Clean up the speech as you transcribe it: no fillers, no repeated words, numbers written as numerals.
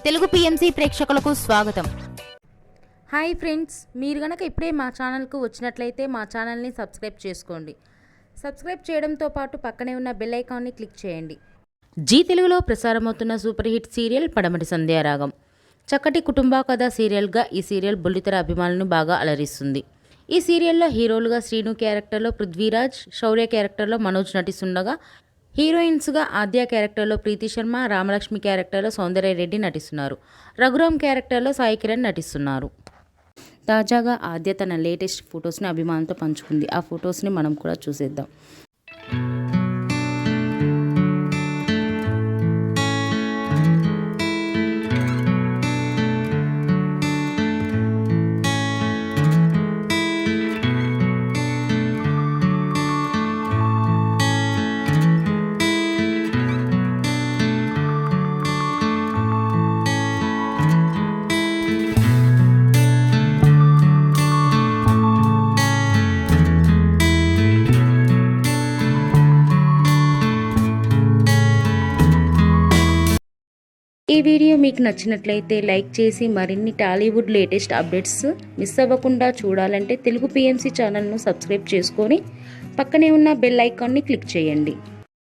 Telugu PMC ప్రేక్షకులకు స్వాగతం. Hi friends, మీరు గనక ఇప్పుడే మా ఛానల్కు వచ్చినట్లయితే మా ఛానల్ని సబ్స్క్రైబ్ చేసుకోండి. సబ్స్క్రైబ్ చేయడంతో పాటు పక్కనే ఉన్న బెల్ ఐకాన్ని క్లిక్ చేయండి. జీ తెలుగులో ప్రసారమవుతున్న సూపర్ హిట్ సీరియల్ పడమటి సంధ్యారాగం. చక్కటి కుటుంబ కథ సీరియల్గా ఈ సీరియల్ బుల్లితెర అభిమానులను బాగా అలరిస్తుంది. ఈ సీరియల్లో హీరోలుగా శ్రీను క్యారెక్టర్లో పృథ్వీరాజ్, శౌర్య క్యారెక్టర్లో మనోజ్ నటిస్తుండగా హీరోయిన్స్గా ఆద్య క్యారెక్టర్లో ప్రీతి శర్మ, రామలక్ష్మి క్యారెక్టర్లో సౌందర్య రెడ్డి నటిస్తున్నారు. రఘురామ్ క్యారెక్టర్లో సాయి కిరణ్ నటిస్తున్నారు. తాజాగా ఆద్య తన లేటెస్ట్ ఫొటోస్ని అభిమానులతో పంచుకుంది. ఆ ఫొటోస్ని మనం కూడా చూసేద్దాం. ఈ వీడియో మీకు నచ్చినట్లయితే లైక్ చేసి మరిన్ని టాలీవుడ్ లేటెస్ట్ అప్డేట్స్ మిస్ అవ్వకుండా చూడాలంటే తెలుగు పిఎంసి ఛానల్ను సబ్స్క్రైబ్ చేసుకొని పక్కనే ఉన్న బెల్ ఐకాన్ని క్లిక్ చేయండి.